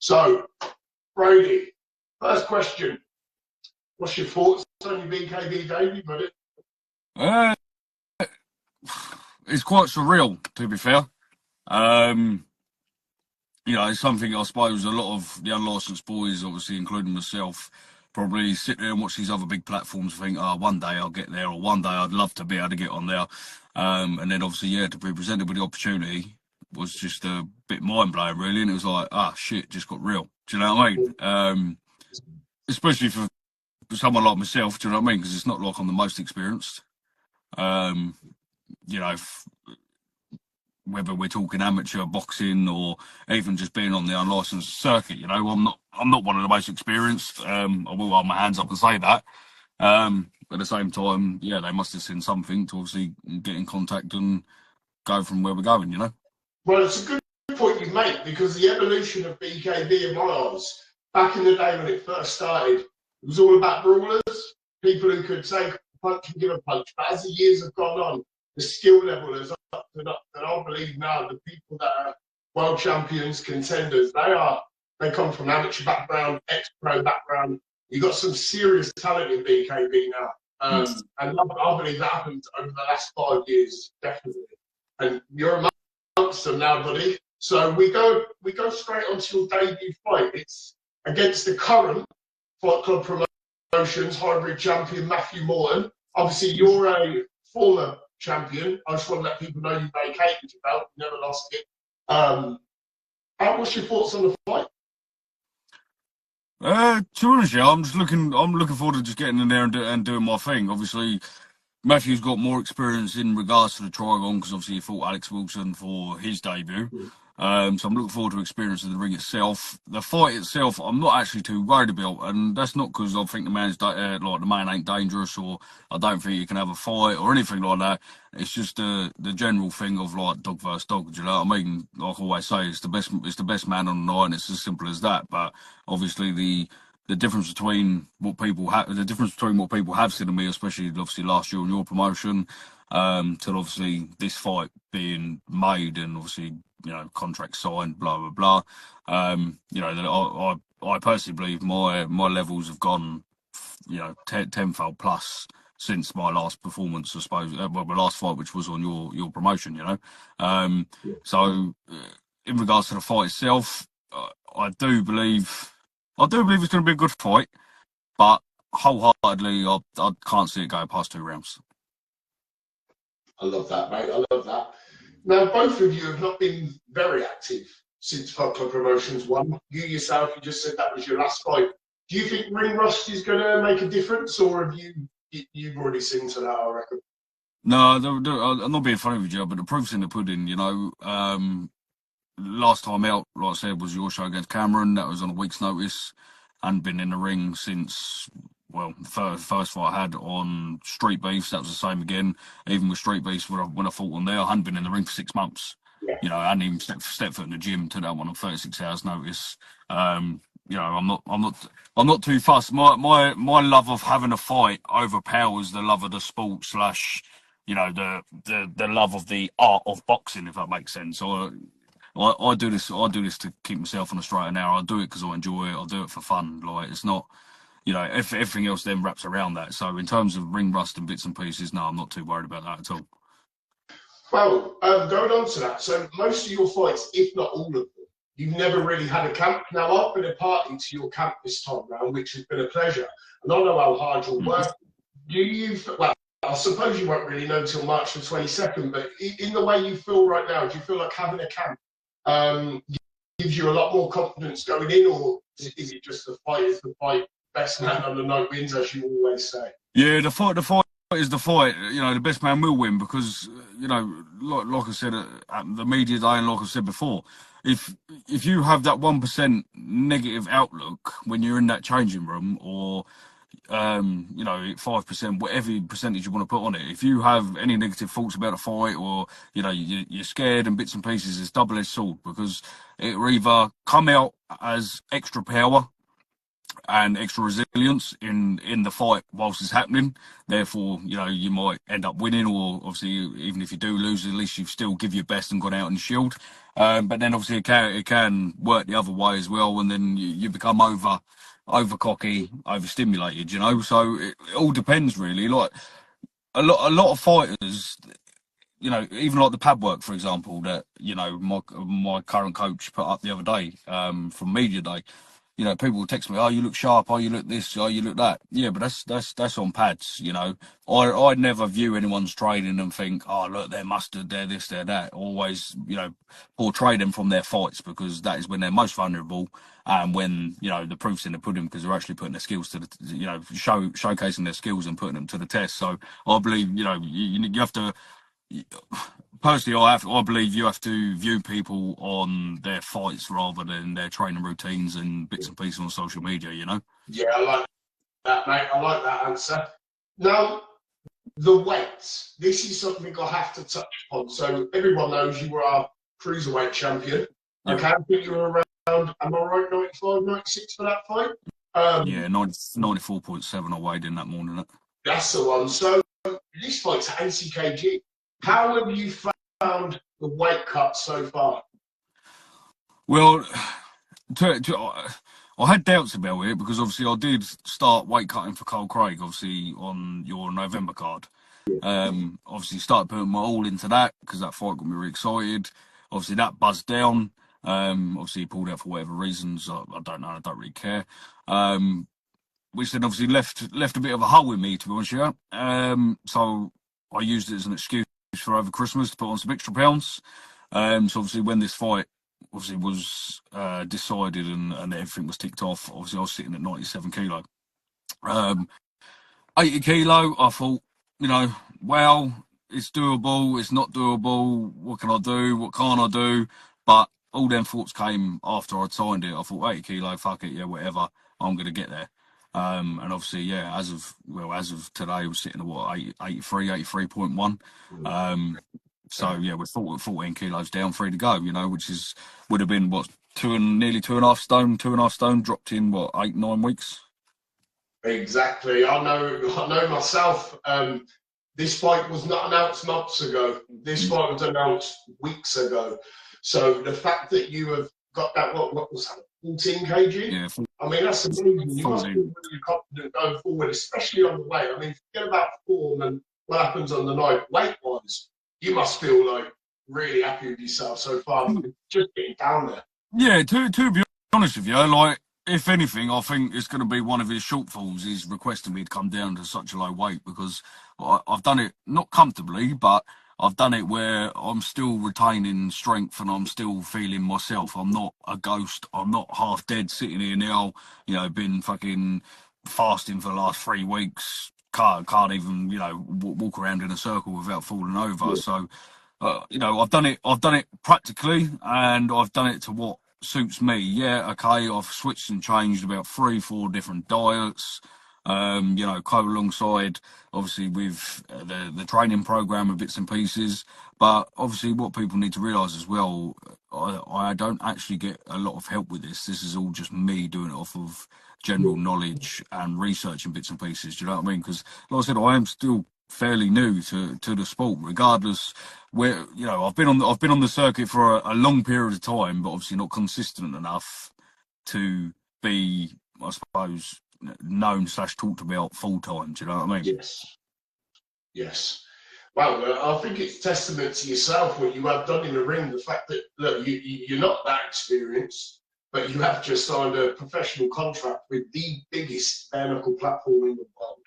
So, Brady, first question. What's your thoughts on your BKB debut, buddy? It's quite surreal, to be fair. It's something I suppose a lot of the unlicensed boys, obviously including myself, probably sit there and watch these other big platforms and think, oh, one day I'll get there, or one day I'd love to be able to get on there. And then obviously, to be presented with the opportunity was just a bit mind-blowing, really. And it was like, shit, just got real. Do you know what I mean? Especially for someone like myself, do you know what I mean? Because it's not like I'm the most experienced. Whether we're talking amateur boxing or even just being on the unlicensed circuit, I'm not one of the most experienced. I will hold my hands up and say that. At the same time, they must have seen something to obviously get in contact and go from where we're going, Well, it's a good point you make, because the evolution of BKB in my eyes, back in the day when it first started, it was all about brawlers, people who could take a punch and give a punch. But as the years have gone on, the skill level is up and up. And I believe now the people that are world champions, contenders, they come from amateur background, ex-pro background. You've got some serious talent in BKB now. And I believe that happened over the last 5 years, definitely. And you're amongst them now, buddy. So we go straight onto your debut fight. It's against the current Fight Club Promotions hybrid champion, Matthew Morton. Obviously, you're a former champion. I just want to let people know you vacated your belt, you never lost it. What's your thoughts on the fight? To be honest, I'm looking forward to just getting in there and doing my thing. Obviously, Matthew's got more experience in regards to the Trigon, because obviously he fought Alex Wilson for his debut. So I'm looking forward to experiencing the ring itself. The fight itself, I'm not actually too worried about, and that's not because I think the man ain't dangerous, or I don't think you can have a fight or anything like that. It's just the general thing of like dog versus dog. Do you know what I mean? Like I always say, it's the best man on the night, and it's as simple as that. But obviously the difference between what people have seen of me, especially obviously last year on your promotion, till obviously this fight being made and obviously contract signed, blah blah blah. I personally believe my levels have gone tenfold plus since my last performance, I suppose. My last fight, which was on your promotion, So in regards to the fight itself, I do believe it's going to be a good fight, but wholeheartedly, I can't see it going past 2 rounds. I love that, mate. I love that. Now, both of you have not been very active since Fight Club Promotions 1. You yourself, you just said that was your last fight. Do you think ring rust is going to make a difference, or have you've already seen to that, I reckon? No, I'm not being funny with you, but the proof's in the pudding, Last time out, like I said, was your show against Cameron. That was on a week's notice. Hadn't been in the ring since, the first fight I had on Street Beefs. That was the same again. Even with Street Beefs, when I fought on there, I hadn't been in the ring for 6 months. Yeah. I hadn't even stepped foot in the gym to that one on 36 hours notice. I'm not too fussed. My love of having a fight overpowers the love of the sport / the love of the art of boxing, if that makes sense. I do this to keep myself on a straight and narrow. I do it because I enjoy it. I do it for fun. Like, it's not, everything else then wraps around that. So in terms of ring rust and bits and pieces, no, I'm not too worried about that at all. Well, going on to that, so most of your fights, if not all of them, you've never really had a camp. Now, I've been a party to your camp this time round, which has been a pleasure. And I know how hard you're working. I suppose you won't really know until March the 22nd, but in the way you feel right now, do you feel like having a camp gives you a lot more confidence going in, or is it just the fight is the fight, best man on the night wins, as you always say? Yeah, the fight is the fight. The best man will win, because like I said at the media day, and like I said before, if you have that 1% negative outlook when you're in that changing room, or 5%, whatever percentage you want to put on it. If you have any negative thoughts about a fight, or you're scared and bits and pieces, it's double-edged sword, because it will either come out as extra power and extra resilience in the fight whilst it's happening. Therefore, you might end up winning, or obviously even if you do lose, at least you've still give your best and gone out and shield. But then obviously it can work the other way as well, and then you become over cocky, overstimulated, you know. So it all depends really. Like a lot of fighters, you know, even like the pad work, for example, that, you know, my current coach put up the other day, from media day. You know, people will text me, "Oh, you look sharp. Oh, you look this. Oh, you look that." Yeah, but that's on pads. You know, I never view anyone's training and think, "Oh, look, they're mustard. They're this. They're that." Always, you know, portray them from their fights, because that is when they're most vulnerable, and when, you know, the proof's in the pudding, because they're actually putting their skills to the, you know, showcasing their skills and putting them to the test. So I believe, you know, you have to. Personally, I believe you have to view people on their fights rather than their training routines and bits and pieces on social media, you know? Yeah, I like that, mate. I like that answer. Now, the weights. This is something I have to touch upon. So everyone knows you were our cruiserweight champion. Yeah. Okay, I think you were around, am I right, 95, 96 for that fight? Yeah, 94.7 I weighed in that morning. That's the one. So this fight's 80 kg. How have you found the weight cut so far? Well, I had doubts about it, because obviously I did start weight cutting for Cole Craig, obviously on your November card. Obviously started putting my all into that, because that fight got me really excited. Obviously that buzzed down. Obviously he pulled out for whatever reasons. I don't know. I don't really care. Which then obviously left a bit of a hole in me, to be honest with you. So I used it as an excuse for over Christmas to put on some extra pounds. So obviously when this fight obviously was decided and everything was ticked off, obviously I was sitting at 97 kilo. 80 kilo, I thought, you know, well, it's doable, it's not doable, what can I do, what can't I do? But all them thoughts came after I'd signed it. I thought, 80 kilo, fuck it, yeah, whatever, I'm going to get there. And obviously, yeah, as of today, we're sitting at what, 83, 83.1. So yeah, we're 14 kilos down, free to go, you know, which would have been what, nearly 2.5 stone, dropped in what, 8-9 weeks. Exactly. I know myself. This fight was not announced months ago. This fight was announced weeks ago. So the fact that you have got that, what was that, 14 kg? Yeah. I mean, that's amazing. You 14. must be really confident going forward, especially on the weight. I mean, forget about form and what happens on the night. Weight-wise, you must feel like really happy with yourself so far. Just getting down there. Yeah, to be honest with you, like, if anything, I think it's going to be one of his shortfalls is requesting me to come down to such a low weight, because I've done it not comfortably, but I've done it where I'm still retaining strength and I'm still feeling myself. I'm not a ghost. I'm not half dead sitting here now, you know, been fucking fasting for the last 3 weeks. Can't even, you know, walk around in a circle without falling over. Yeah. So, you know, I've done it practically, and I've done it to what suits me. Yeah, okay, I've switched and changed about 3-4 different diets, you know, co alongside obviously with the training program of bits and pieces. But obviously what people need to realise as well, I don't actually get a lot of help with this. This is all just me doing it off of general knowledge and researching bits and pieces. Do you know what I mean? Because like I said, I am still fairly new to the sport, regardless where, you know, I've been on the circuit for a long period of time, but obviously not consistent enough to be, I suppose, known / talked about full time. Do you know what I mean? Yes. Well, I think it's testament to yourself what you have done in the ring. The fact that, look, you're not that experienced, but you have just signed a professional contract with the biggest bare knuckle platform in the world.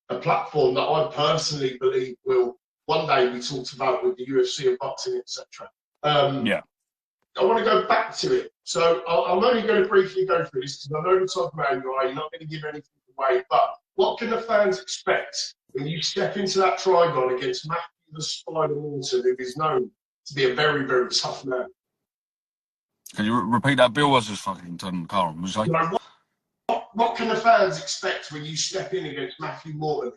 A platform that I personally believe will one day be talked about with the UFC and boxing, etc. Yeah. I want to go back to it. So I'm only going to briefly go through this because I know the type of man you are. You're not going to give anything away. But what can the fans expect when you step into that trigon against Matthew the Spider Morton, who is known to be a very, very tough man? Can you repeat that? Bill was just fucking turning Carl. Was like, what can the fans expect when you step in against Matthew Morton?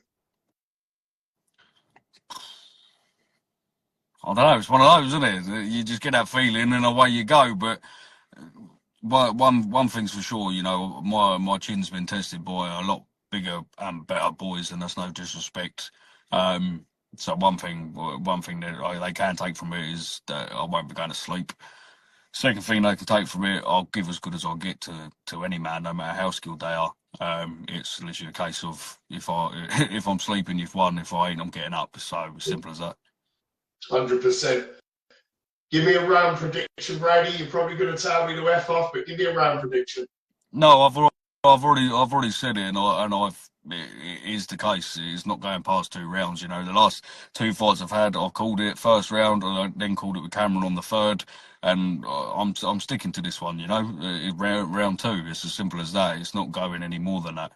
I don't know. It's one of those, isn't it? You just get that feeling and away you go. But one thing's for sure, you know, my chin's been tested by a lot bigger and better boys, and that's no disrespect. So one thing that they can take from it is that I won't be going to sleep. Second thing they can take from it, I'll give as good as I'll get to any man, no matter how skilled they are. It's literally a case of if I'm sleeping, you've won. If I ain't, I'm getting up. So simple as that. 100%. Give me a round prediction, Brady. You're probably going to tell me to F off, but give me a round prediction. No, I've already said it, it is the case. It's not going past 2 rounds. You know, the last 2 fights I've had, I've called it first round, and I then called it with Cameron on the third, and I'm sticking to this one. You know, round 2. It's as simple as that. It's not going any more than that.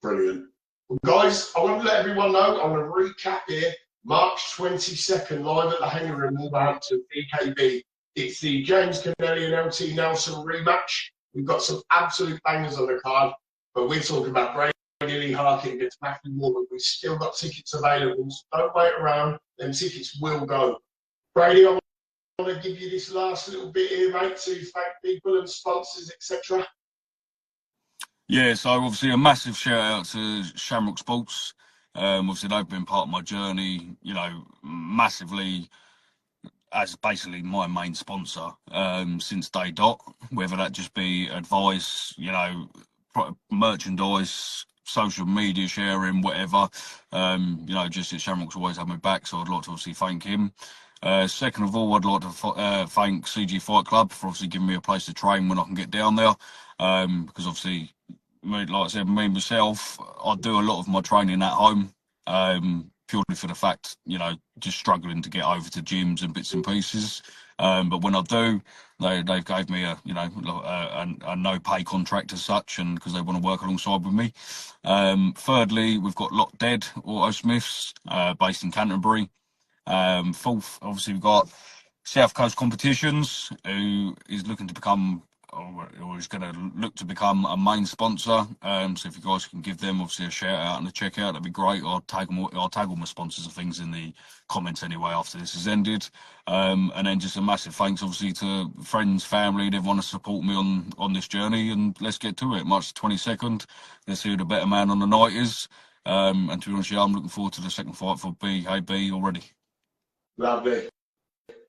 Brilliant. Well, guys, I want to let everyone know. I'm going to recap here. March 22nd, live at the Hangar Room, Wolverhampton, BKB. It's the James Kennelly and LT Nelson rematch. We've got some absolute bangers on the card, but we're talking about Braidie-Lee Harkett against Matthew Morton. We've still got tickets available, so don't wait around. Them tickets will go. Brady, I want to give you this last little bit here, mate, to thank people and sponsors, etc. Yeah, so obviously a massive shout out to Shamrock Sports. Obviously they've been part of my journey, you know, massively, as basically my main sponsor since day dot, whether that just be advice, you know, merchandise, social media sharing, whatever. You know, just that Shamrock's always had my back, so I'd like to obviously thank him. Second of all, I'd like to thank CG Fight Club for obviously giving me a place to train when I can get down there, because obviously, like I said, me myself, I do a lot of my training at home. Purely for the fact, you know, just struggling to get over to gyms and bits and pieces. But when I do, they've gave me a no pay contract as such, and because they want to work alongside with me. Thirdly, we've got Lot Dead Auto Smiths, based in Canterbury. Fourth, obviously we've got South Coast Competitions, who is looking to become, or is going to look to become a main sponsor. So if you guys can give them obviously a shout out and a check out, that'd be great. I'll tag all my sponsors and things in the comments anyway after this has ended. And then just a massive thanks obviously to friends, family, and everyone to support me on this journey. And let's get to it. March 22nd. Let's see who the better man on the night is. And to be honest, I'm looking forward to the second fight for BKB already. Lovely.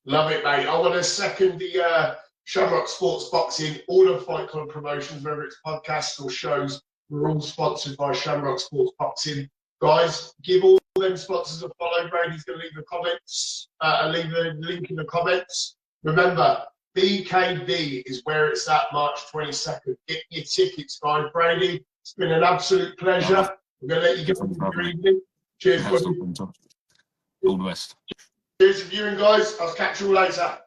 Love it, mate. I want to second the Shamrock Sports Boxing, all of Fight Club promotions, whether it's podcasts or shows, we're all sponsored by Shamrock Sports Boxing. Guys, give all them sponsors a follow. Brady's going to leave the comments, leave the link in the comments. Remember, BKB is where it's at, March 22nd. Get your tickets, guys. Brady, it's been an absolute pleasure. I'm going to let you get on with your evening. Cheers, buddy. All the best. Cheers for viewing, guys. I'll catch you all later.